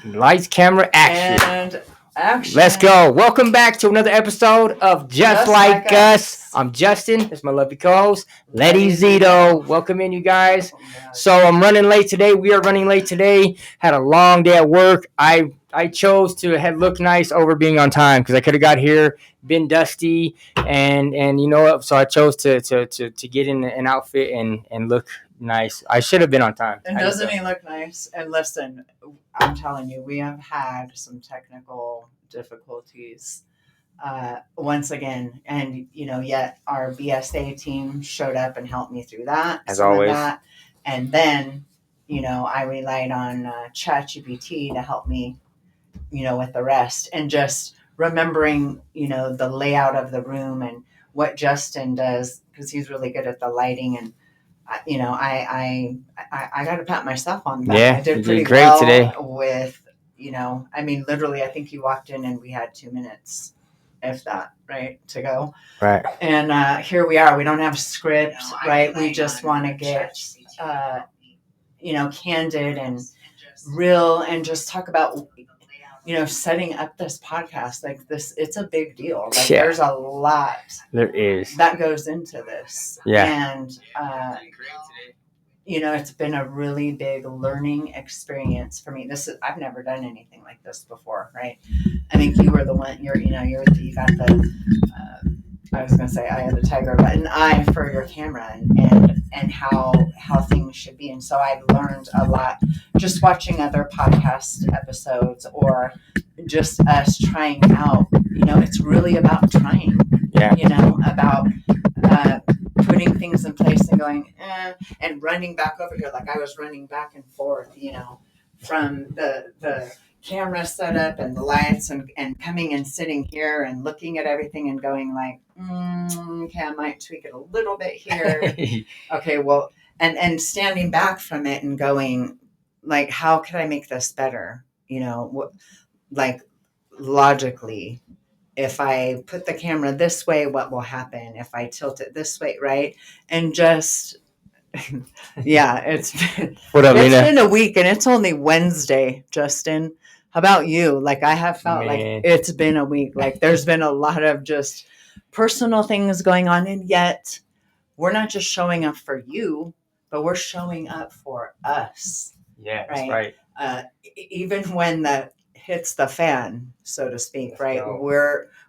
Lights, camera, action. And action. Let's go. Welcome back to another episode of Just Like Us. I'm Justin. That's my lovely co-host, Leti Zito. Welcome in, you guys. So I'm running late today. We are running late today. Had a long day at work. I chose to look nice over being on time because I could have got here, been dusty, and you know, so I chose to get in an outfit and look nice. I should have been on time. And doesn't he look nice? And listen, I'm telling you, we have had some technical difficulties once again, and yet our BSA team showed up and helped me through that. As always. And then, I relied on ChatGPT to help me, with the rest, and just remembering, the layout of the room and what Justin does, because he's really good at the lighting. And I got to pat myself on that. Yeah, I did you pretty did great well today. With, literally, I think you walked in and we had 2 minutes, if that, right, to go. Right. And here we are. We don't have a script, right? We just want to get, candid and real and just talk about, setting up this podcast like this. It's a big deal. Like, Yeah. There's a lot There is that goes into this. Yeah. And, it's been a really big learning experience for me. I've never done anything like this before, right? I think you were the one. You got the. I was gonna say eye of the tiger, but an eye for your camera and how things should be. And so I've learned a lot just watching other podcast episodes or just us trying out. It's really about trying. Yeah. About putting things in place and going and running back over here. Like I was running back and forth, from the camera setup and the lights and coming and sitting here and looking at everything and going like, okay, I might tweak it a little bit here. Okay, well, and standing back from it and going like, how could I make this better? Like logically, if I put the camera this way, what will happen? If I tilt it this way, right? And just, yeah, it's been a week and it's only Wednesday, Justin. How about you? Like I have felt like it's been a week. Like there's been a lot of just personal things going on. And yet we're not just showing up for you, but we're showing up for us. Yeah, right. Even when that hits the fan, so to speak, right?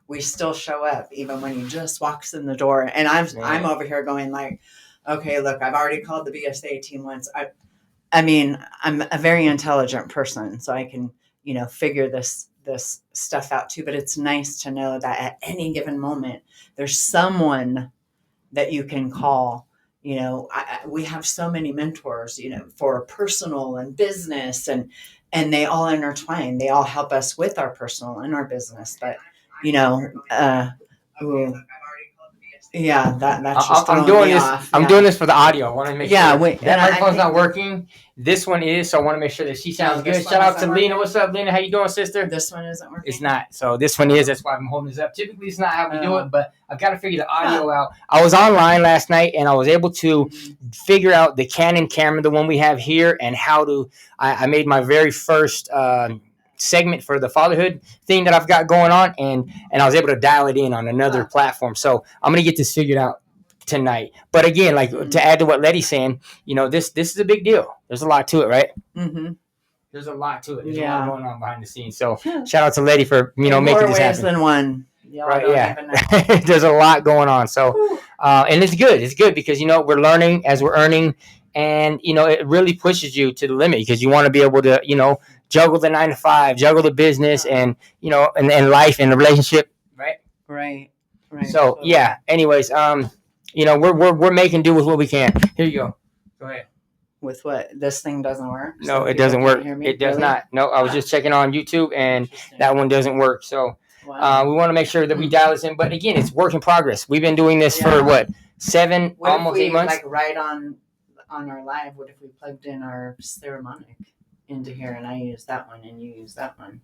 We still show up even when he just walks in the door. And I'm over here going like, okay, look, I've already called the BSA team once. I mean, I'm a very intelligent person, so I can, figure this stuff out too. But it's nice to know that at any given moment, there's someone that you can call. We have so many mentors, for personal and business, and they all intertwine. They all help us with our personal and our business. But, yeah, that's just I'm doing this. off. I'm doing this for the audio. I want to make sure. Wait, that microphone's not working. This one is, so I want to make sure that she sounds good. Shout out to Lena. What's up, Lena? How you doing, sister? This one isn't working. It's not. So this one is. That's why I'm holding this up. Typically, it's not how we do it, but I've got to figure the audio out. I was online last night, and I was able to figure out the Canon camera, the one we have here, and how to. I made my very first segment for the fatherhood thing that I've got going on, and I was able to dial it in on another platform. So I'm gonna get this figured out tonight. But again, like to add to what Letty's saying, this is a big deal. There's a lot to it, right? Mm-hmm. There's a lot to it. There's a lot going on behind the scenes. So shout out to Letty for making this happen. More ways than one. Right? Yeah. There's a lot going on. So and it's good. It's good because we're learning as we're earning, and it really pushes you to the limit because you want to be able to juggle the 9 to 5, juggle the business, and and life and the relationship, right. So yeah. Anyways, we're making do with what we can. Here you go. Go ahead. With what? This thing doesn't work? No, it doesn't work. It does not. No, I was just checking on YouTube, and that one doesn't work. So we want to make sure that we dial this in. But again, it's work in progress. We've been doing this for what, 7, almost 8 months. Like right on our live. What if we plugged in our ceremonic into here, and I use that one and you use that one?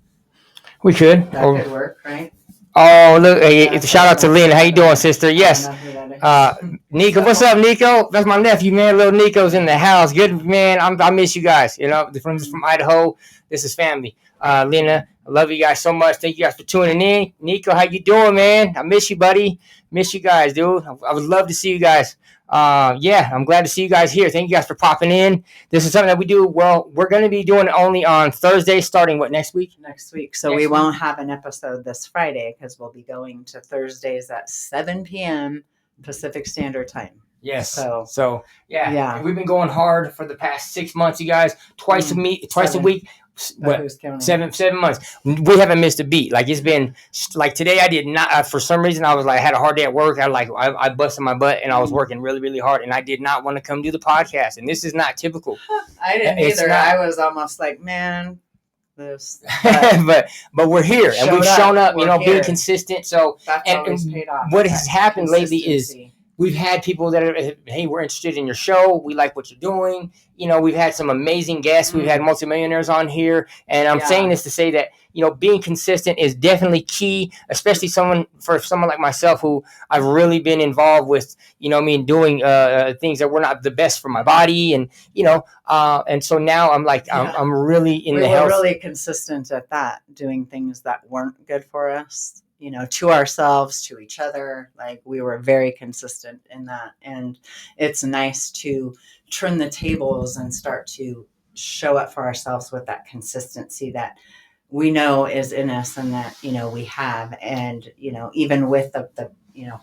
We could. That could work, right? Oh, look! Yeah, Shout out to Lena. How you doing, sister? I don't Yes. know who that is. Nico, So, what's up, Nico? That's my nephew, man. Little Nico's in the house. Good man. I miss you guys. You know, from Idaho. This is family. Lena, I love you guys so much. Thank you guys for tuning in. Nico, how you doing, man? I miss you, buddy. Miss you guys, dude. I would love to see you guys. Yeah, I'm glad to see you guys here. Thank you guys for popping in. This is something that we do. Well, we're going to be doing it only on Thursday, starting next week? next week. So Next we week. won't have an episode this Friday because we'll be going to Thursdays at 7 p.m. Pacific Standard Time. Yes. So yeah, we've been going hard for the past 6 months, you guys. Twice a week. What? Who's counting? 7 months. We haven't missed a beat. Like, it's been like today. I did not. For some reason, I was like, I had a hard day at work. I busted my butt and I was working really, really hard, and I did not want to come do the podcast. And this is not typical. I didn't It's either. not. I was almost like, man, this. but we're here and we've shown up. We're being here. consistent. So That's always paid off. what has happened lately is Consistency. we've had people that are, hey, we're interested in your show. We like what you're doing. We've had some amazing guests. We've had multimillionaires on here. And I'm saying this to say that, being consistent is definitely key, especially for someone like myself who I've really been involved with, doing things that were not the best for my body. And, and so now I'm like, I'm really in the health. We were really consistent at that, doing things that weren't good for us. To ourselves, to each other. Like, we were very consistent in that. And it's nice to turn the tables and start to show up for ourselves with that consistency that we know is in us and that, we have. And, even with the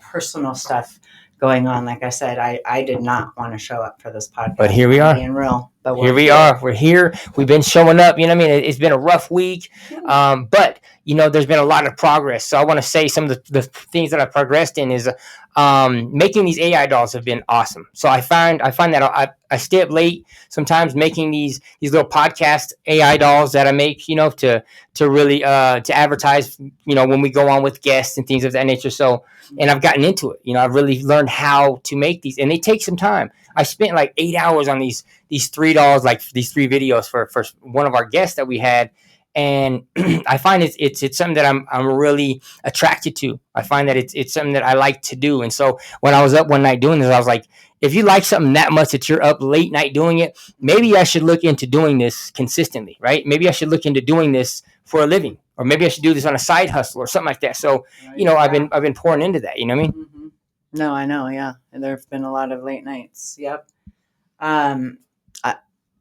personal stuff going on, like I said, I did not want to show up for this podcast. But here we are. Being real. But here we are. We're here. We've been showing up. It's been a rough week. But there's been a lot of progress. So I want to say some of the things that I've progressed in is making these AI dolls have been awesome. So I find that I stay up late sometimes making these little podcast AI dolls that I make, to really to advertise, when we go on with guests and things of that nature. So, and I've gotten into it. I've really learned how to make these, and they take some time. I spent like 8 hours on these 3 dolls, like these 3 videos for one of our guests that we had. And I find it's something that I'm really attracted to. I find that it's something that I like to do. And so when I was up one night doing this, I was like, if you like something that much that you're up late night doing it, maybe I should look into doing this consistently, right? Maybe I should look into doing this for a living, or maybe I should do this on a side hustle or something like that. So, I've been pouring into that. You know what I mean? Mm-hmm. No, I know. Yeah, and there have been a lot of late nights. Yep.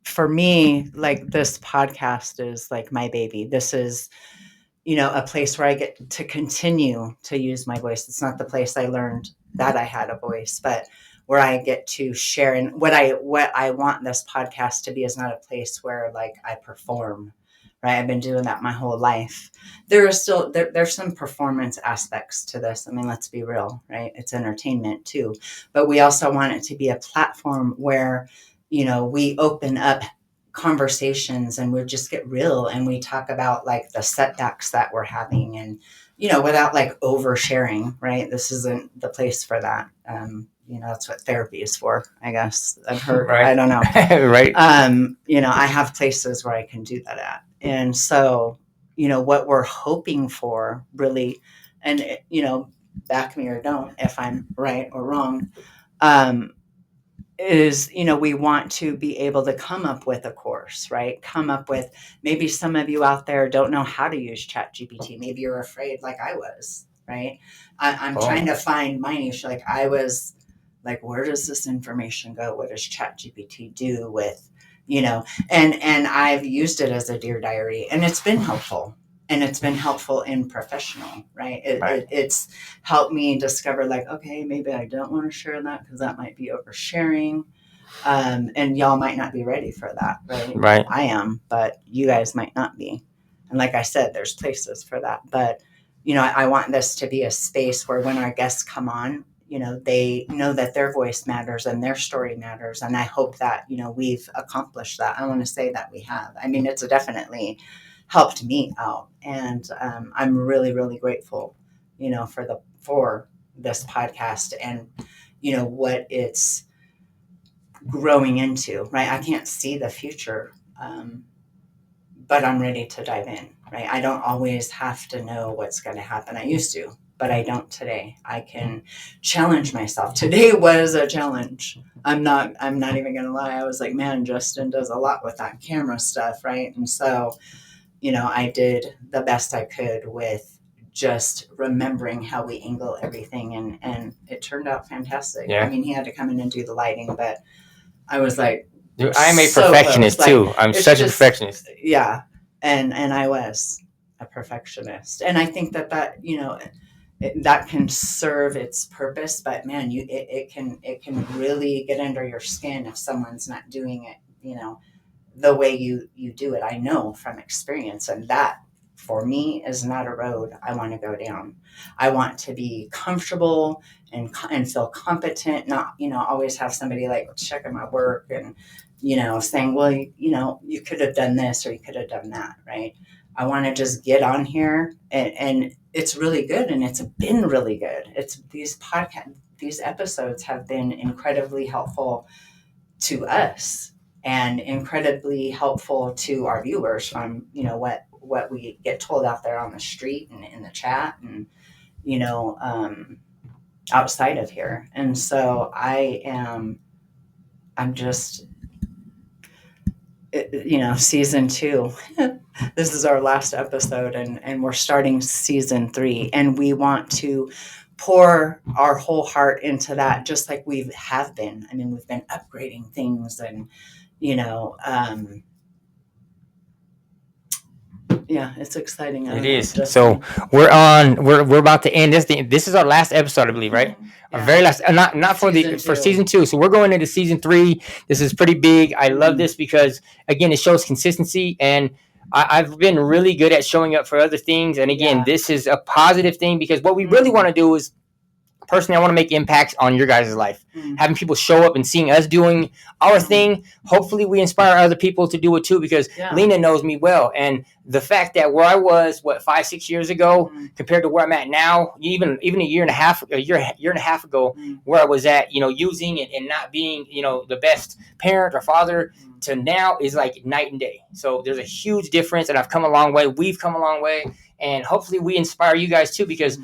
For me, like, this podcast is like my baby. This is, a place where I get to continue to use my voice. It's not the place I learned that I had a voice, but where I get to share. And what I want this podcast to be is not a place where, like, I perform. Right, I've been doing that my whole life. There is still there's some performance aspects to this. I mean, let's be real, right? It's entertainment too, but we also want it to be a platform where, we open up conversations and we just get real and we talk about, like, the setbacks that we're having, and without, like, oversharing. Right, this isn't the place for that. That's what therapy is for, I guess. I've heard. Right. I don't know. Right. I have places where I can do that at. And so, what we're hoping for, really, and, back me or don't if I'm right or wrong, is, we want to be able to come up with a course, right? Come up with, maybe some of you out there don't know how to use ChatGPT. Maybe you're afraid, like I was, right? I'm trying to find my niche. Like, I was like, where does this information go? What does ChatGPT do with, and I've used it as a Dear Diary, and it's been helpful. And it's been helpful in professional, right? It's helped me discover, like, okay, maybe I don't want to share that because that might be oversharing. And y'all might not be ready for that, right? Right. I am, but you guys might not be. And like I said, there's places for that. But, I want this to be a space where when our guests come on, they know that their voice matters and their story matters. And I hope that, we've accomplished that. I want to say that we have. I mean, it's definitely helped me out. And I'm really, really grateful, for this podcast and, what it's growing into, right? I can't see the future, but I'm ready to dive in. right? I don't always have to know what's going to happen. I used to, but I don't today. I can challenge myself. Today was a challenge. I'm not even going to lie. I was like, man, Justin does a lot with that camera stuff, right? And so, I did the best I could with just remembering how we angle everything, and it turned out fantastic. Yeah. I mean, he had to come in and do the lighting, but I was like, Dude, I'm a so perfectionist close. too. I'm it's such a just- perfectionist. Yeah. And I was a perfectionist. And I think that, that can serve its purpose, but man, it can really get under your skin if someone's not doing it, the way you do it. I know from experience, and that for me is not a road I want to go down. I want to be comfortable and feel competent, not, always have somebody like checking my work and, saying, well, you could have done this or you could have done that, right? I want to just get on here, and it's really good, and it's been really good. It's these episodes have been incredibly helpful to us and incredibly helpful to our viewers from, what we get told out there on the street and in the chat, and outside of here. And so I'm just, season 2. This is our last episode, and we're starting season 3, and we want to pour our whole heart into that, just like we have been. I mean, we've been upgrading things, and yeah, it's exciting. It is. So we're about to end this thing. This is our last episode, I believe, right? Our very last, not for for season 2. So we're going into season 3. This is pretty big. I love this because, again, it shows consistency, and I've been really good at showing up for other things. And again, this is a positive thing, because what we really want to do is, personally, I want to make impacts on your guys' life. Having people show up and seeing us doing our thing. Hopefully we inspire other people to do it too, because Lena knows me well. And the fact that where I was, 5-6 years ago, compared to where I'm at now, even a year and a half ago, where I was at, using and not being, the best parent or father, to now is like night and day. So there's a huge difference, and I've come a long way. We've come a long way, and hopefully we inspire you guys too, because,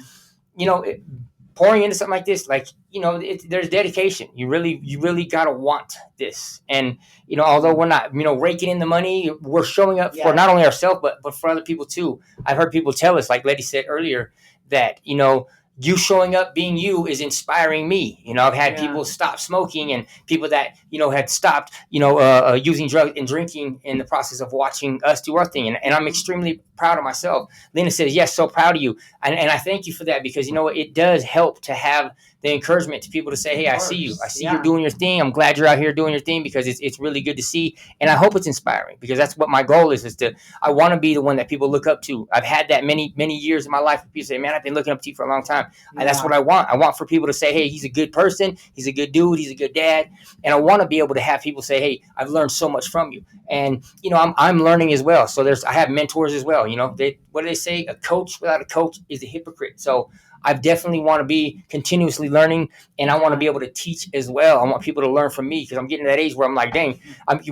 pouring into something like this, there's dedication. You really gotta want this. And although we're not raking in the money, we're showing up for not only ourselves but for other people too. I've heard people tell us, like Leti said earlier, that you showing up being you is inspiring me. I've had people stop smoking, and people that had stopped using drugs and drinking in the process of watching us do our thing, and I'm extremely proud of myself. Lena says, yes, so proud of you, and I thank you for that, because it does help to have the encouragement to people to say, hey, I see you. I see you're doing your thing. I'm glad you're out here doing your thing, because it's really good to see. And I hope it's inspiring, because that's what my goal is I want to be the one that people look up to. I've had that many years in my life where people say, man, I've been looking up to you for a long time. And that's what I want. I want for people to say, hey, he's a good person. He's a good dude. He's a good dad. And I want to be able to have people say, hey, I've learned so much from you. And, I'm learning as well. So I have mentors as well. What do they say? A coach without a coach is a hypocrite. So I definitely want to be continuously learning, and I want to be able to teach as well. I want people to learn from me, because I'm getting to that age where I'm like, dang,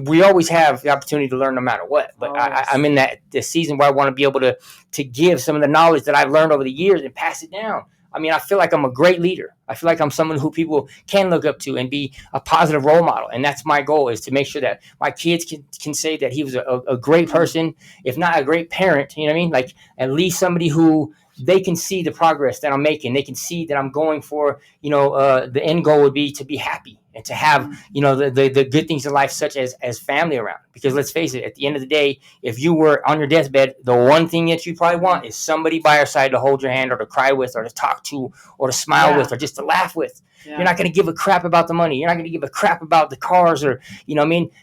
we always have the opportunity to learn no matter what. But I'm in the season where I want to be able to give some of the knowledge that I've learned over the years and pass it down. I mean, I feel like I'm a great leader. I feel like I'm someone who people can look up to and be a positive role model. And that's my goal, is to make sure that my kids can say that he was a great person, if not a great parent, you know what I mean? Like, at least somebody who they can see the progress that I'm making. They can see that I'm going for, the end goal would be to be happy and to have, the good things in life, such as family around. Because let's face it, at the end of the day, if you were on your deathbed, the one thing that you probably want is somebody by your side to hold your hand, or to cry with, or to talk to, or to smile with, or just to laugh with. You're not going to give a crap about the money. You're not going to give a crap about the cars, or,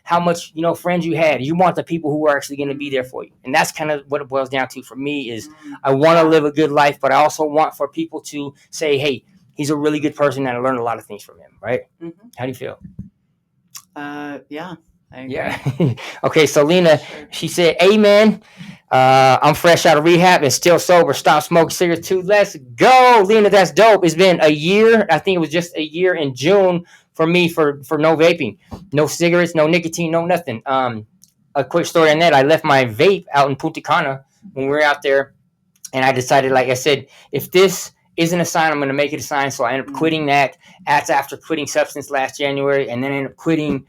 how much, friends you had. You want the people who are actually going to be there for you. And that's kind of what it boils down to for me, is I want to live a good life, but I also want for people to say, hey, he's a really good person, and I learned a lot of things from him, right? Mm-hmm. How do you feel? Yeah. Yeah. Okay, so Lena, she said, amen. I'm fresh out of rehab and still sober. Stop smoking cigarettes too. Let's go, Lena. That's dope. It's been a year. I think it was just a year in June for me for no vaping, no cigarettes, no nicotine, no nothing. A quick story on that. I left my vape out in Punta Cana when we were out there, and I decided, like I said, if this isn't a sign, I'm going to make it a sign. So I ended up quitting that. That's after quitting substance last January, and then ended up quitting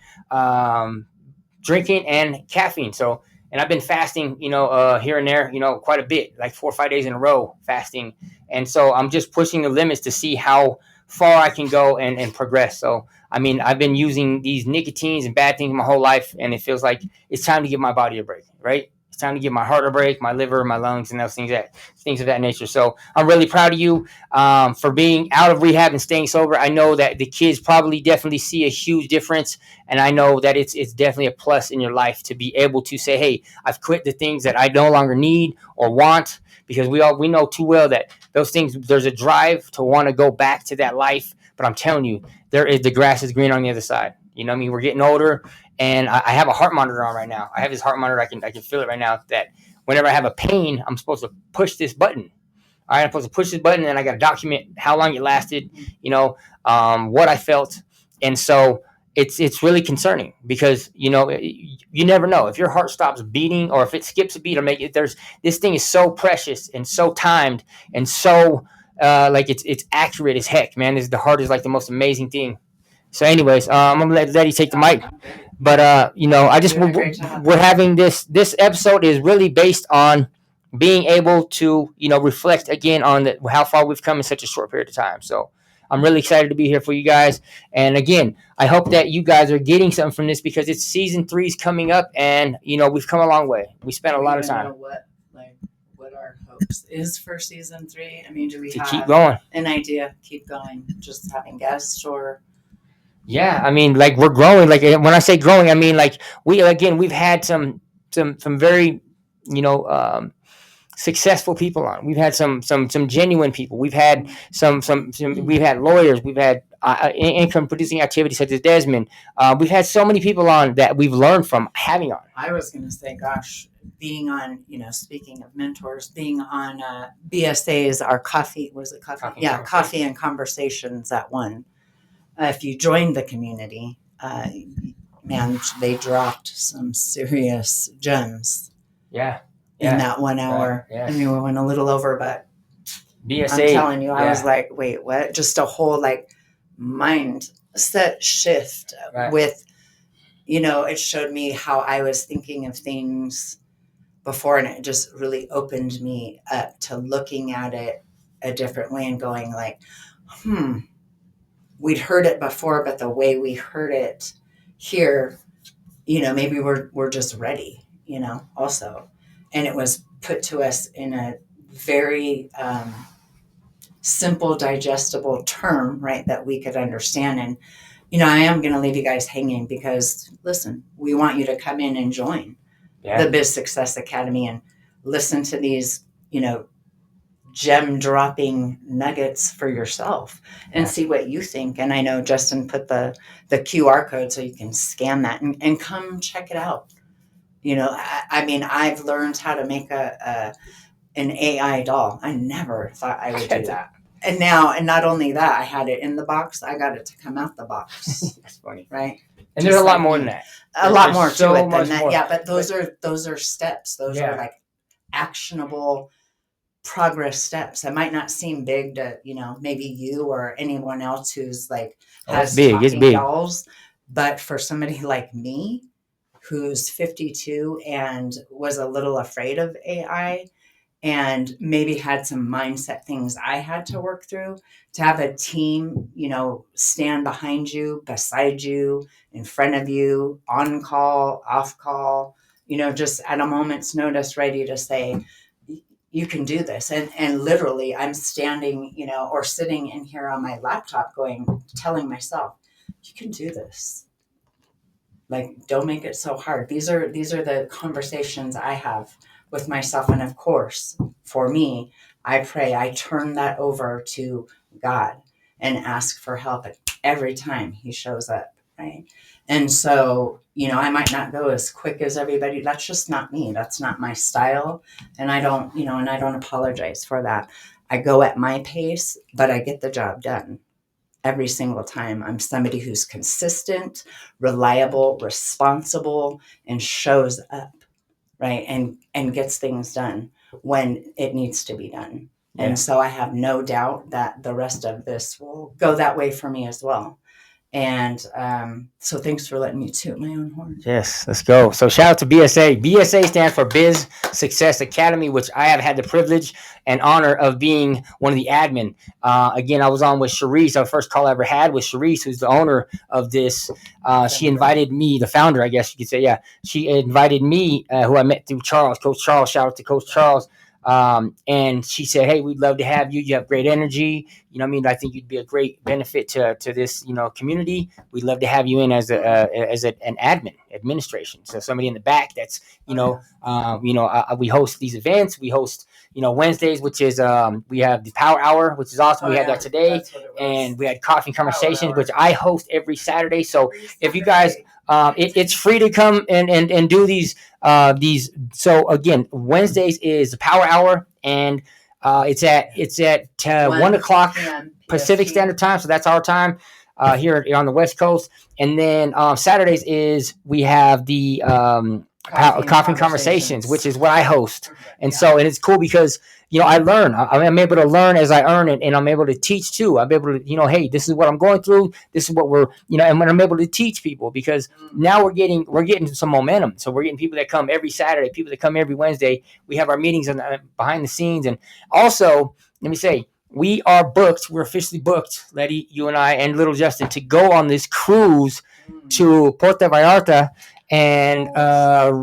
drinking and caffeine. So, and I've been fasting, here and there, quite a bit, like 4 or 5 days in a row fasting. And so I'm just pushing the limits to see how far I can go and progress. So, I mean, I've been using these nicotines and bad things my whole life, and it feels like it's time to give my body a break, right? It's time to give my heart a break, my liver, my lungs, and those things of that nature. So I'm really proud of you for being out of rehab and staying sober. I know that the kids probably definitely see a huge difference, and I know that it's definitely a plus in your life to be able to say, hey, I've quit the things that I no longer need or want, because we know too well that those things, there's a drive to want to go back to that life. But I'm telling you, the grass is green on the other side. You know what I mean? We're getting older, and I have a heart monitor on right now. I have this heart monitor. I can feel it right now, that whenever I have a pain, I'm supposed to push this button. All right, I'm supposed to push this button, and I got to document how long it lasted, what I felt. And so it's really concerning, because, you never know if your heart stops beating, or if it skips a beat, or this thing is so precious and so timed, and so like it's accurate as heck, man. The heart is like the most amazing thing. So anyways, I'm gonna let Letty take the mic. But I just we're having this episode is really based on being able to reflect again on how far we've come in such a short period of time. So I'm really excited to be here for you guys. And again, I hope that you guys are getting something from this, because it's season 3's coming up, and we've come a long way. We spent a lot of time. What our hopes is for season 3? I mean, do we have keep going? An idea? Keep going. Just having guests, or yeah, I mean, like, we're growing. Like, when I say growing, I mean, like, we've had some very successful people on. We've had some genuine people. We've had some we've had lawyers. We've had income producing activities such as Desmond. We've had so many people on that we've learned from having on. I was going to say, gosh, being on, speaking of mentors, being on BSA's, our coffee, was it coffee? Yeah, Coffee and Conversations, that one. If you joined the community, man, they dropped some serious gems. Yeah. In that 1 hour. Right. Yes. I mean, we went a little over, but BSA, I'm telling you, I was like, wait, what? Just a whole mindset shift with, it showed me how I was thinking of things before, and it just really opened me up to looking at it a different way and going like, we'd heard it before, but the way we heard it here, maybe we're just ready, also. And it was put to us in a very simple, digestible term, right, that we could understand. And, I am going to leave you guys hanging, because, listen, we want you to come in and join the Biz Success Academy and listen to these, gem-dropping nuggets for yourself and see what you think. And I know Justin put the QR code so you can scan that and come check it out. I mean, I've learned how to make an AI doll. I never thought I would do that. And now, and not only that, I had it in the box. I got it to come out the box. That's funny, right? And there's a lot more than that. A lot more to it than that. Yeah, but those are steps. Those are like actionable progress steps. That might not seem big to maybe you or anyone else who's like has big. It's big dolls, but for somebody like me, who's 52 and was a little afraid of AI and maybe had some mindset things I had to work through, to have a team, stand behind you, beside you, in front of you, on call, off call, just at a moment's notice, ready to say, you can do this. And literally I'm standing, or sitting in here on my laptop telling myself, you can do this. Like, don't make it so hard. These are the conversations I have with myself. And of course, for me, I pray, I turn that over to God and ask for help every time he shows up. Right. And so, I might not go as quick as everybody. That's just not me. That's not my style. And I don't, and I don't apologize for that. I go at my pace, but I get the job done. Every single time. I'm somebody who's consistent, reliable, responsible, and shows up, right, and gets things done when it needs to be done. And so I have no doubt that the rest of this will go that way for me as well. And so thanks for letting me toot my own horn. Yes, let's go. So shout out to BSA. BSA stands for Biz Success Academy, which I have had the privilege and honor of being one of the admin. Again, I was on with Sharice. Our first call I ever had was Sharice, who's the owner of this. She invited me, the founder, I guess you could say. Yeah, she invited me, who I met through Charles, Coach Charles. Shout out to Coach Charles. And she said, "Hey, we'd love to have you. You have great energy. You know what I mean? I think you'd be a great benefit to this, community. We'd love to have you in as an administration. So somebody in the back that's, we host these events. We host, Wednesdays, which is, we have the Power Hour, which is awesome. We had that today, and we had Coffee Conversations, which I host every Saturday. So if you guys, it's free to come and do these. So again, Wednesdays is the Power Hour, and it's at 1 o'clock Pacific Standard Time. So that's our time here on the West Coast. And then Saturdays is we have the Coffee Conversations, which is what I host. And so, and it's cool because, I learn. I'm able to learn as I earn it, and I'm able to teach too. I'm able to, hey, this is what I'm going through. This is what we're, and when I'm able to teach people, because now we're getting some momentum. So we're getting people that come every Saturday, people that come every Wednesday. We have our meetings behind the scenes, and also, let me say, we are booked. We're officially booked, Leti, you and I, and little Justin, to go on this cruise to Puerto Vallarta. And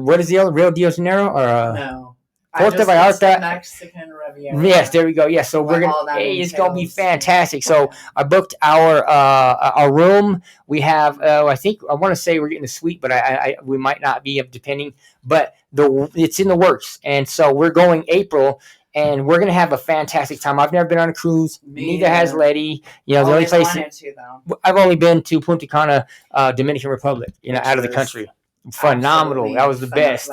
what is the other, Rio de Janeiro or no? Puerto Vallarta. Mexican Riviera. Yes, there we go. Yeah, so we're gonna. It's gonna be fantastic. So I booked our room. We have. I think I want to say we're getting a suite, but we might not be, depending. But it's in the works, and so we're going April. And we're gonna have a fantastic time. I've never been on a cruise. Neither has Leti. The only place I've only been to Punta Cana, Dominican Republic. Out of the country. Phenomenal. That was the best.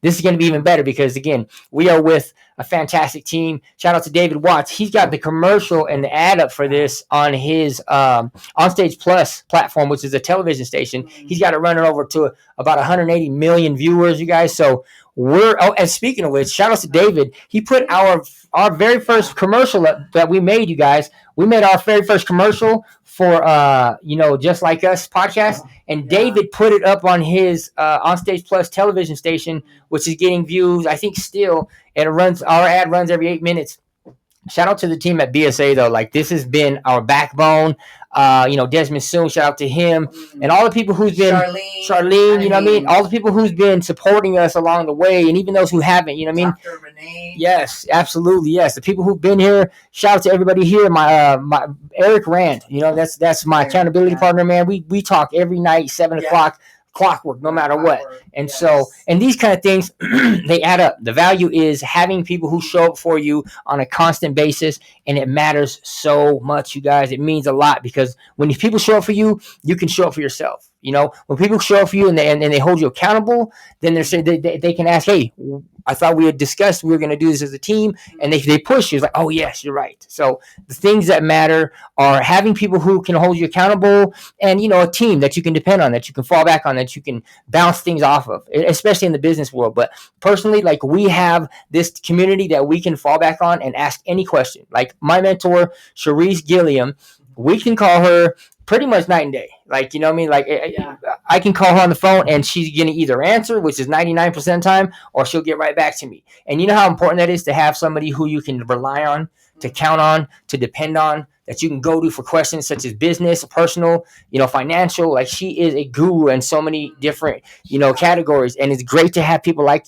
This is going to be even better because, again, we are with a fantastic team. Shout out to David Watts. He's got the commercial and the ad up for this on his Onstage Plus platform, which is a television station. He's got it running over to about 180 million viewers, you guys. So and speaking of which, shout out to David. He put our very first commercial that we made, you guys. We made our very first commercial for Just Like Us podcast, and David put it up on his Onstage Plus television station, which is getting views, I think, still, and our ad runs every 8 minutes. Shout out to the team at BSA though. Like, this has been our backbone. Desmond Soon, shout out to him, and all the people who's been Charlene, all the people who's been supporting us along the way, and even those who haven't, Dr. Renee. Yes, absolutely, yes. The people who've been here, shout out to everybody here. My Eric Rand, that's my accountability partner, man. We talk every night, 7 o'clock. Clockwork, no matter what. And so, and these kind of things, they add up. The value is having people who show up for you on a constant basis, and it matters so much, you guys. It means a lot, because when people show up for you, you can show up for yourself. When people show up for you and they hold you accountable, then they can ask, hey, I thought we had discussed we were going to do this as a team, and they push you. It's like, oh yes, you're right. So the things that matter are having people who can hold you accountable, and a team that you can depend on, that you can fall back on, that you can bounce things off of, especially in the business world. But personally, like, we have this community that we can fall back on and ask any question. Like my mentor, Sharice Gilliam, we can call her pretty much night and day. Like, you know what I mean? Like, I can call her on the phone and she's going to either answer, which is 99% of the time, or she'll get right back to me. And you know how important that is to have somebody who you can rely on, to count on, to depend on, that you can go to for questions such as business, personal, financial. Like, she is a guru in so many different, categories. And it's great to have people like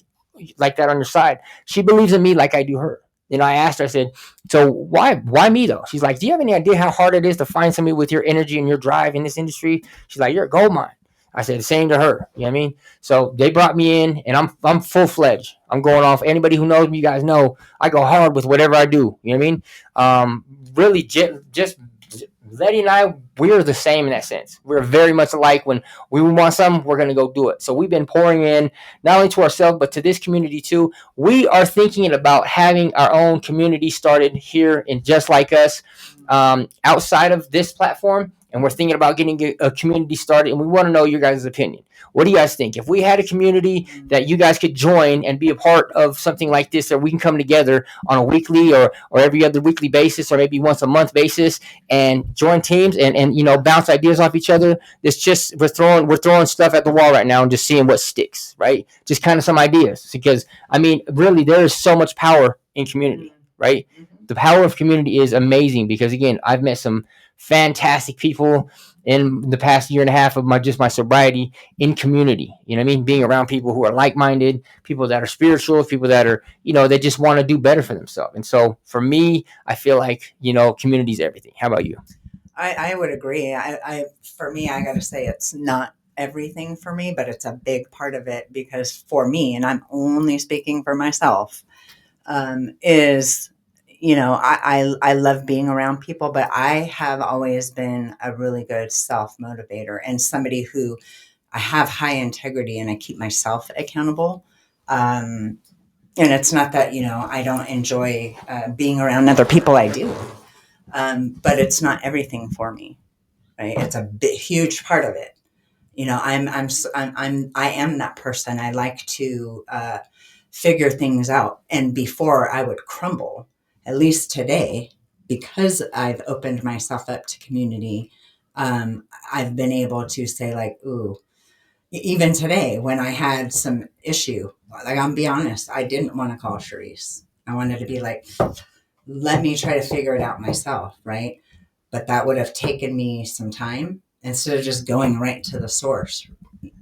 that on your side. She believes in me like I do her. I asked her, I said, so why me though? She's like, do you have any idea how hard it is to find somebody with your energy and your drive in this industry? She's like, you're a gold mine. I said the same to her. You know what I mean? So they brought me in, and I'm full-fledged. I'm going off. Anybody who knows me, you guys know I go hard with whatever I do. You know what I mean? Really just Letty and I, we're the same in that sense. We're very much alike. When we want something, we're going to go do it. So we've been pouring in not only to ourselves, but to this community too. We are thinking about having our own community started here in Just Like Us, outside of this platform. and we're thinking about getting a community started, and we want to know your guys' opinion. What do you guys think? If we had a community that you guys could join and be a part of something like this, or we can come together on a weekly or every other weekly basis, or maybe once a month basis, and join teams and bounce ideas off each other. It's just we're throwing stuff at the wall right now and just seeing what sticks, right? Just kind of some ideas, because I mean, really, there is so much power in community, right? The power of community is amazing, because again, I've met some fantastic people in the past year and a half of my sobriety in community. You know what I mean? Being around people who are like-minded, people that are spiritual, people that are, they just want to do better for themselves. And so for me, I feel like, community is everything. How about you? I would agree. For me, I got to say it's not everything for me, but it's a big part of it, because for me, and I'm only speaking for myself, is, I love being around people, but I have always been a really good self-motivator and somebody who I have high integrity, and I keep myself accountable. And it's not that, I don't enjoy being around other people. I do. But it's not everything for me, right? It's a huge part of it. I am that person. I like to figure things out. And before I would crumble, at least today, because I've opened myself up to community, I've been able to say, like, ooh, even today when I had some issue, like, I'll be honest, I didn't want to call Charisse. I wanted to be like, let me try to figure it out myself, right? But that would have taken me some time instead of just going right to the source,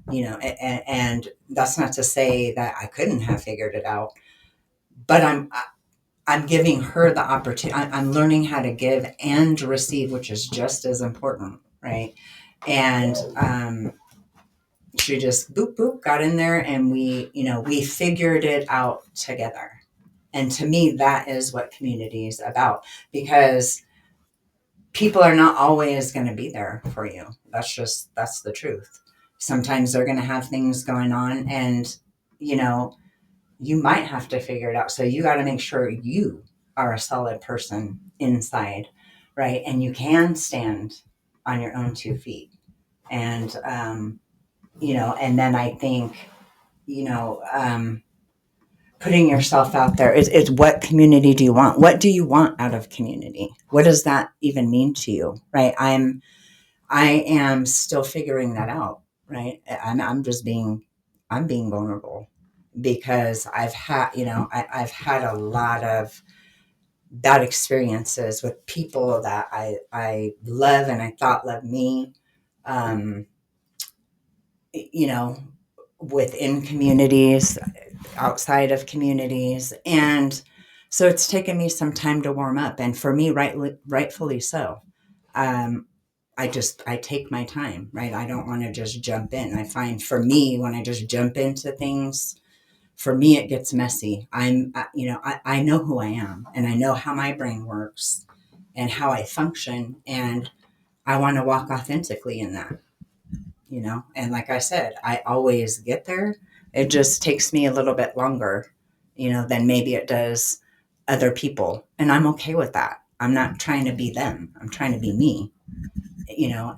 and that's not to say that I couldn't have figured it out, but I'm giving her the opportunity. I'm learning how to give and receive, which is just as important, right? And she just boop boop got in there, and we figured it out together. And to me, that is what community is about, because people are not always going to be there for you. That's the truth. Sometimes they're going to have things going on, and you might have to figure it out. So you got to make sure you are a solid person inside, right? And you can stand on your own 2 feet. And and then I think, putting yourself out there is what community do you want? What do you want out of community? What does that even mean to you? Right. I am still figuring that out. Right. I'm being vulnerable, because I've I've had a lot of bad experiences with people that I love and I thought loved me, um, within communities, outside of communities. And so it's taken me some time to warm up. And for me, rightfully so. Um, I take my time, right? I don't want to just jump in. I find for me, when I just jump into things, for me, it gets messy. I know who I am, and I know how my brain works and how I function. And I want to walk authentically in that, and like I said, I always get there. It just takes me a little bit longer, than maybe it does other people. And I'm okay with that. I'm not trying to be them. I'm trying to be me,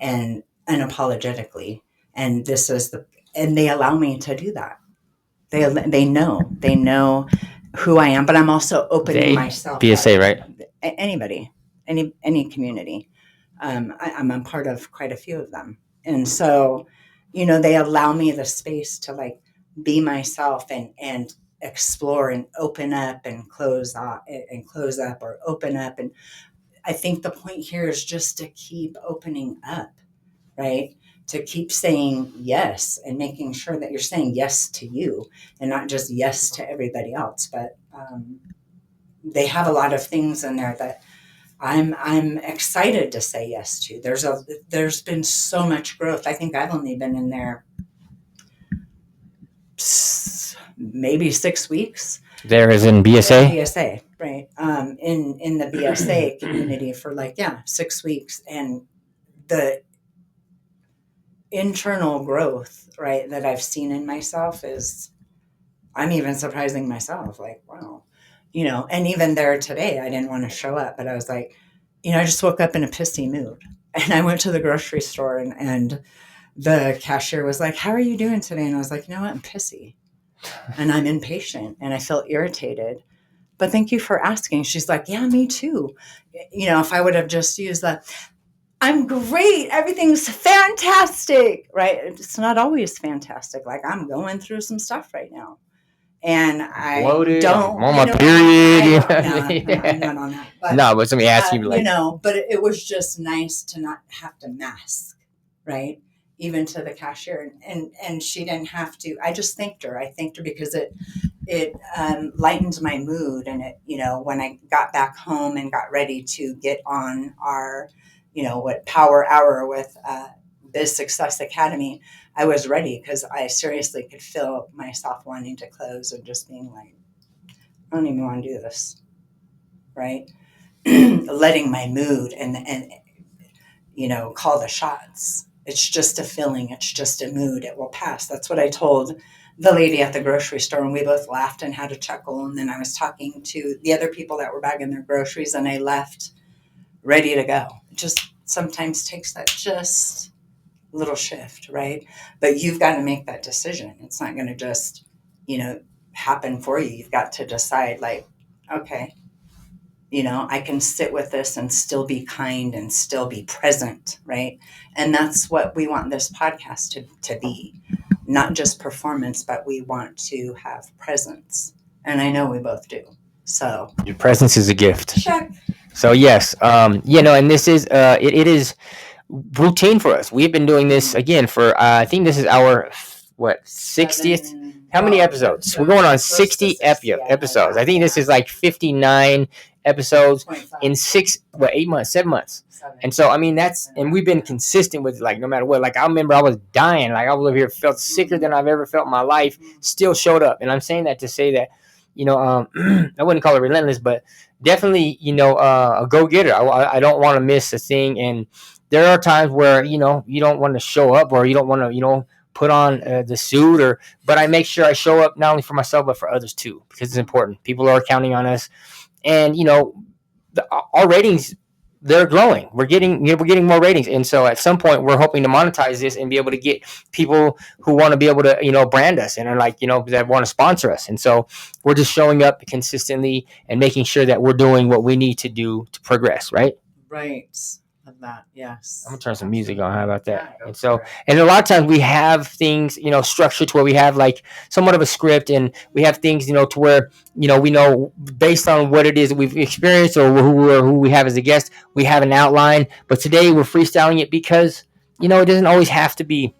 and unapologetically. And and they allow me to do that. They know who I am, but I'm also opening myself BSA, up. right? Anybody, any community. I'm a part of quite a few of them. And so, they allow me the space to, like, be myself and explore and open up and close up or open up. And I think the point here is just to keep opening up, right? To keep saying yes and making sure that you're saying yes to you and not just yes to everybody else. But they have a lot of things in there that I'm excited to say yes to. There's been so much growth. I think I've only been in there maybe 6 weeks. There is in BSA. BSA, right? In the BSA community for 6 weeks, and the internal growth, right, that I've seen in myself is, I'm even surprising myself. Like, wow, and even there today, I didn't want to show up, but I was like, I just woke up in a pissy mood. And I went to the grocery store, and the cashier was like, "How are you doing today?" And I was like, "You know what? I'm pissy and I'm impatient and I feel irritated. But thank you for asking." She's like, "Yeah, me too." If I would have just used the, "I'm great, everything's fantastic," right? It's not always fantastic. Like, I'm going through some stuff right now. And I Bloated, don't, I'm on my period. I'm not on that. But, no, but somebody asked you, like, but it was just nice to not have to mask, right? Even to the cashier, and she didn't have to. I just thanked her. I thanked her because it lightened my mood, and it, when I got back home and got ready to get on our, power hour with Biz Success Academy, I was ready because I seriously could feel myself wanting to close and just being like, I don't even want to do this, right? Letting my mood and call the shots. It's just a feeling. It's just a mood. It will pass. That's what I told the lady at the grocery store, and we both laughed and had a chuckle. And then I was talking to the other people that were bagging their groceries, and I left ready to go. It just sometimes takes that just little shift, right? But you've got to make that decision. It's not going to just, happen for you. You've got to decide, like, okay, I can sit with this and still be kind and still be present, right? And that's what we want this podcast to be. Not just performance, but we want to have presence. And I know we both do. So your presence is a gift. check. So yes, and this is it is routine for us. We've been doing this again for I think this is our 60th. How many episodes? We're going on 60 episodes. I think this is like 59 episodes in 8 months, 7 months. And so I mean and we've been consistent with it, like no matter what. Like I remember I was dying, like I was over here, felt sicker than I've ever felt in my life, still showed up. And I'm saying that to say that, I wouldn't call it relentless, but definitely, a go-getter. I don't want to miss a thing. And there are times where, you don't want to show up, or you don't want to, put on the suit, but I make sure I show up not only for myself, but for others too, because it's important. People are counting on us. And, our ratings, they're growing. We're getting more ratings. And so at some point we're hoping to monetize this and be able to get people who want to be able to, brand us and are like, that want to sponsor us. And so we're just showing up consistently and making sure that we're doing what we need to do to progress. Right. Right. Of that. Yes. I'm gonna turn some music on. How about that? And so, and a lot of times we have things, structured to where we have like somewhat of a script, and we have things, to where, we know based on what it is that we've experienced or who we have as a guest, we have an outline. But today we're freestyling it because, it doesn't always have to be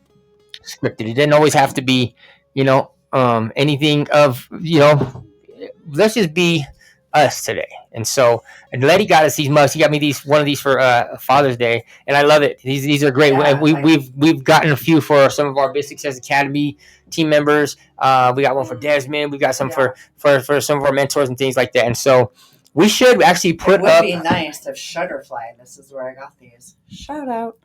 scripted. It doesn't always have to be, anything of, let's just be us today. And so, and Letty got us these mugs. He got me one of these for Father's Day, and I love it. These are great. Yeah, we've gotten a few for some of our Biz Success Academy team members. We got one for Desmond. We got some for some of our mentors and things like that. And so we should actually put up. It would be nice if Shutterfly, this is where I got these. Shout out.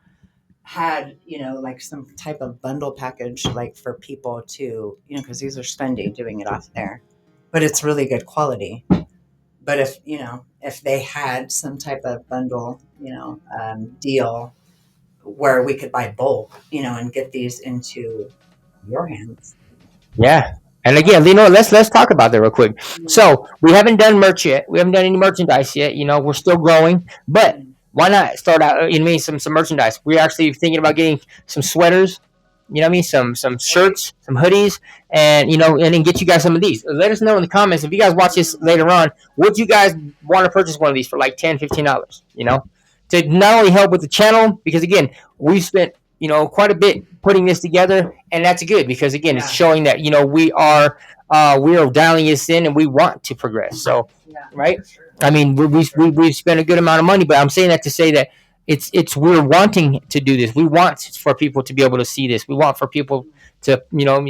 Had, like some type of bundle package, like for people to, because these are spendy doing it off there, but it's really good quality. But if they had some type of bundle, deal where we could buy bulk, and get these into your hands. Yeah. And again, let's talk about that real quick. So we haven't done merch yet. We haven't done any merchandise yet. We're still growing, but why not start out? Some merchandise. We're actually thinking about getting some sweaters. Some shirts, some hoodies, and and then get you guys some of these. Let us know in the comments if you guys watch this later on. Would you guys want to purchase one of these for like $10, $15? To not only help with the channel, because again, we've spent quite a bit putting this together, and that's good because again, it's showing that we are dialing this in and we want to progress. So, right? I mean, we've spent a good amount of money, but I'm saying that to say that it's we're wanting to do this. We want for people to be able to see this. We want for people to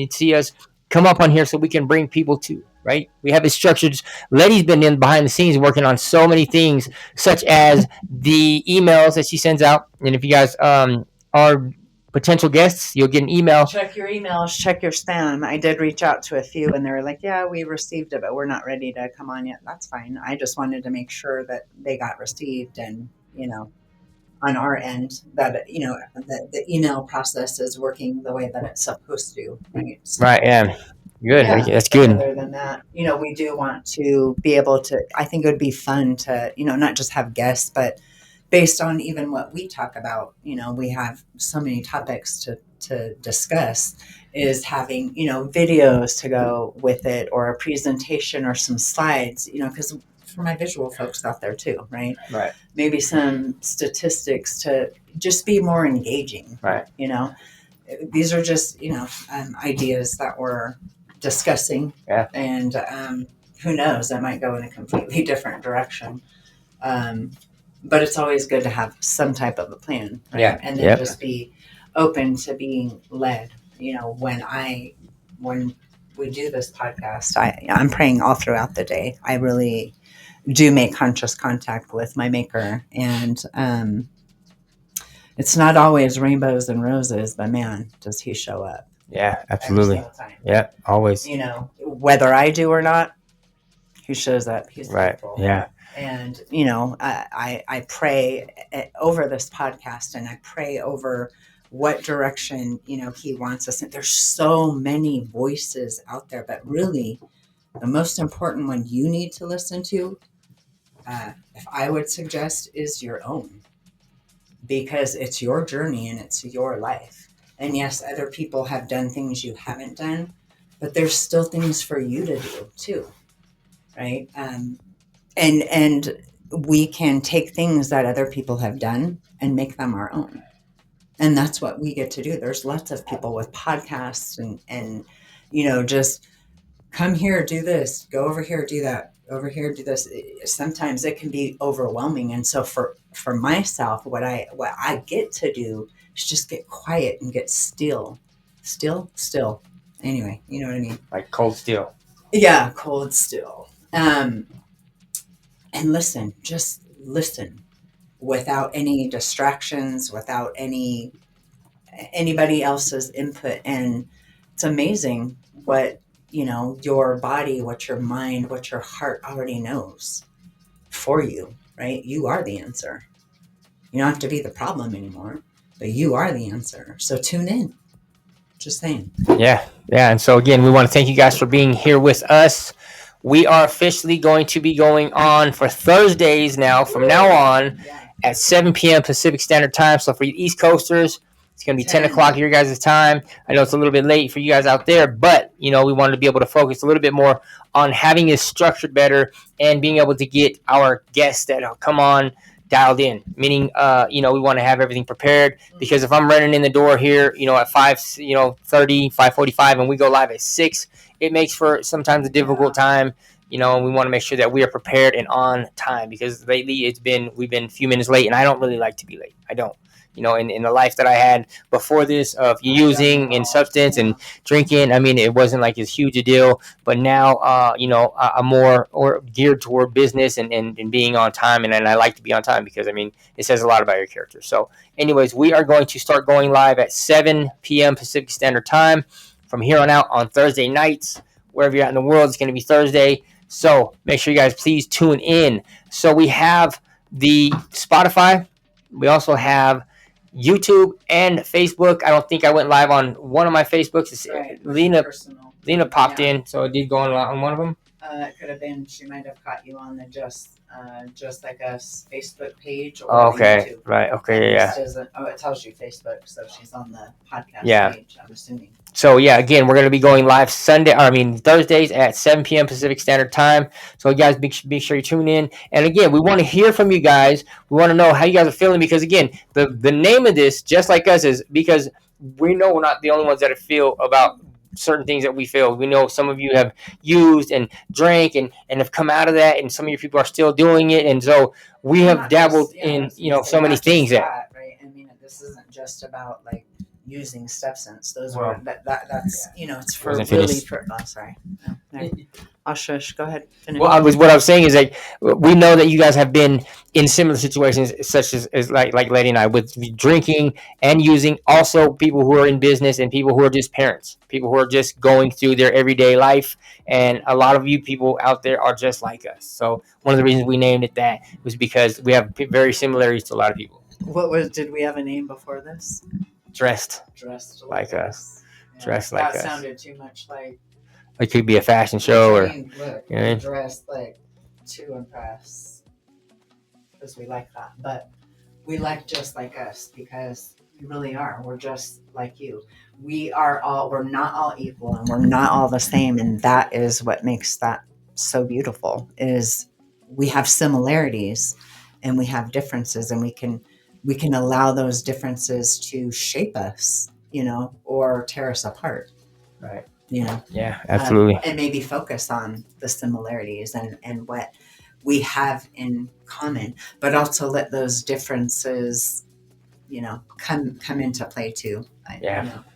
see us come up on here so we can bring people to. Right? We have it structured. Letty's been in behind the scenes working on so many things, such as the emails that she sends out. And if you guys are potential guests, you'll get an email. Check your emails, check your spam. I did reach out to a few, and they were like, "Yeah, we received it, but we're not ready to come on yet." That's fine. I just wanted to make sure that they got received, and on our end that the email process is working the way that it's supposed to, right? So, Right. Yeah. Good. yeah, That's but good. other than that, we do want to be able to. I think it would be fun to, not just have guests, but based on even what we talk about, we have so many topics to discuss. Is having videos to go with it, or a presentation, or some slides, because for my visual folks out there too, right? Right. Maybe some statistics to just be more engaging. Right. These are just ideas that we're discussing. Yeah. And who knows, that might go in a completely different direction. But it's always good to have some type of a plan, right? Yeah. And then just be open to being led. When we do this podcast, I'm praying all throughout the day. I really do make conscious contact with my maker, and it's not always rainbows and roses, but man, does he show up. Yeah, absolutely. Every single time. Yeah, always. Whether I do or not, he shows up. He's right. faithful. Yeah. And, I pray over this podcast, and I pray over what direction, he wants us in. There's so many voices out there, but really the most important one you need to listen to, if I would suggest, is your own, because it's your journey and it's your life. And yes, other people have done things you haven't done, but there's still things for you to do too, right? And we can take things that other people have done and make them our own. And that's what we get to do. There's lots of people with podcasts and just come here, do this, go over here, do that, over here, do this. Sometimes it can be overwhelming. And so for myself, what I get to do is just get quiet and get still. Anyway, you know what I mean? Like cold steel. Yeah, cold still. And listen, just listen without any distractions, without anybody else's input. And it's amazing what, your body, what your mind, what your heart already knows for you, right? You are the answer. You don't have to be the problem anymore, but you are the answer. So tune in. Just saying. Yeah. And so again, we want to thank you guys for being here with us. We are officially going to be going on for Thursdays now, from now on, at 7 p.m. Pacific Standard Time. So for you East Coasters, it's going to be 10 o'clock your guys' time. I know it's a little bit late for you guys out there, but, we wanted to be able to focus a little bit more on having it structured better and being able to get our guests that come on dialed in, meaning, we want to have everything prepared, because if I'm running in the door here, at 5:30, 5:45, and we go live at 6, it makes for sometimes a difficult time, and we want to make sure that we are prepared and on time, because lately we've been a few minutes late, and I don't really like to be late. I don't. In the life that I had before this of using and substance and drinking, it wasn't like as huge a deal. But now, I'm more geared toward business and being on time. And I like to be on time because, it says a lot about your character. So anyways, we are going to start going live at 7 p.m. Pacific Standard Time from here on out on Thursday nights. Wherever you're at in the world, it's going to be Thursday. So make sure you guys please tune in. So we have the Spotify. We also have YouTube and Facebook. I don't think I went live on one of my Facebooks. Right. Lena popped in, so it did go on one of them. It could have been. She might have caught you on the just like us Facebook page. Or okay, YouTube. Right. Okay, yeah. It tells you Facebook, so she's on the podcast page. I'm assuming. So yeah, again, we're going to be going live Thursdays at 7 p.m. Pacific Standard Time. So you guys, be sure you tune in. And again, we want to hear from you guys. We want to know how you guys are feeling, because again, the name of this, Just Like Us, is because we know we're not the only ones that feel about certain things that we feel. We know some of you have used and drank and have come out of that, and some of your people are still doing it. And so we have dabbled in, so many things. Right. This isn't just about like using substance. Those were that's it's for really for. Oh, sorry. No. I'll shush. Go ahead. Finish. Well, what I was saying is like we know that you guys have been in similar situations, such as like Lady and I, with drinking and using. Also, people who are in business and people who are just parents, people who are just going through their everyday life. And a lot of you people out there are just like us. So one of the reasons we named it that was because we have very similarities to a lot of people. Did we have a name before this? Dressed like us. Yeah, Dressed like that us. sounded too much like. It could be a fashion show or. Look, You know? dressed like to impress, because we like that. But we like just like us because we really are. We're just like you. We're not all equal, and we're not all the same, and that is what makes that so beautiful. Is we have similarities, and we have differences, and we can allow those differences to shape us, or tear us apart. Right. Yeah, absolutely. And maybe focus on the similarities and what we have in common, but also let those differences, come into play too. I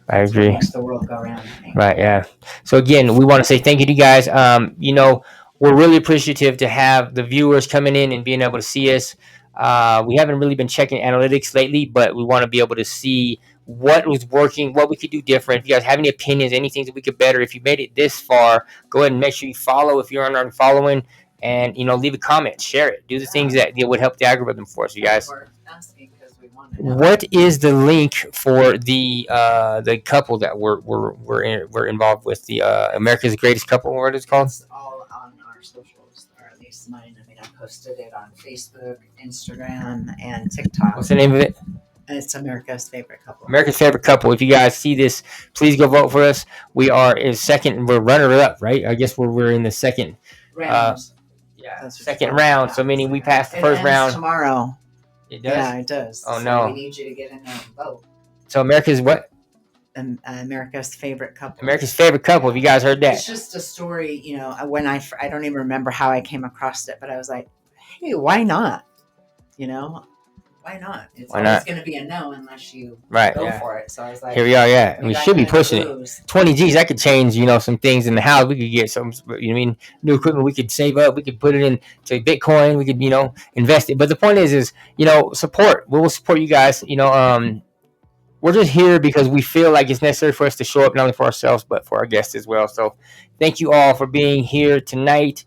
agree. What makes the world go around, I think. Right. Yeah. So again, we want to say thank you to you guys. We're really appreciative to have the viewers coming in and being able to see us. We haven't really been checking analytics lately, but we want to be able to see what was working, what we could do different. If you guys have any opinions, anything that we could better, if you made it this far, go ahead and make sure you follow if you're not following, and leave a comment, share it, do the things that would help the algorithm for us, you guys. What is the link for the couple that we're involved with, the America's Greatest Couple? What it's called? It's all on our socials, or at least mine. I mean, I posted it on Facebook, Instagram, and TikTok. What's the name of it? It's America's Favorite Couple. America's Favorite Couple. If you guys see this, please go vote for us. We are in second. We're runner up, right? I guess we're in the second round. Second round. So meaning we passed the first round tomorrow. It does? Yeah, it does. Oh, so no. We need you to get in there and vote. So America's what? America's Favorite Couple. America's Favorite Couple. Have you guys heard that? It's just a story, when I don't even remember how I came across it, but I was like, hey, why not? Why not? It's always going to be a no unless you go for it. So I was like, here we are, yeah. We should be pushing it. 20 G's, that could change, some things in the house. We could get some, new equipment we could save up. We could put it into Bitcoin. We could, invest it. But the point is, support. We will support you guys. We're just here because we feel like it's necessary for us to show up not only for ourselves, but for our guests as well. So thank you all for being here tonight.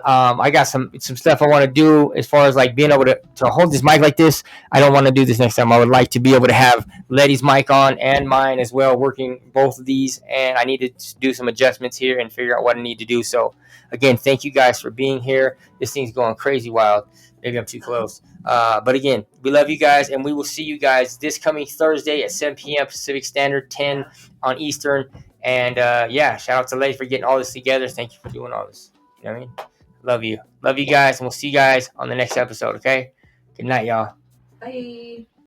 I got some stuff I want to do as far as like being able to hold this mic like this. I don't want to do this next time. I would like to be able to have Letty's mic on and mine as well, working both of these. And I need to do some adjustments here and figure out what I need to do. So again, thank you guys for being here. This thing's going crazy wild. Maybe I'm too close. But again, we love you guys, and we will see you guys this coming Thursday at 7 p.m. Pacific Standard, 10 on Eastern. And shout out to Letty for getting all this together. Thank you for doing all this. You know what I mean? Love you guys, and we'll see you guys on the next episode, okay? Good night, y'all. Bye.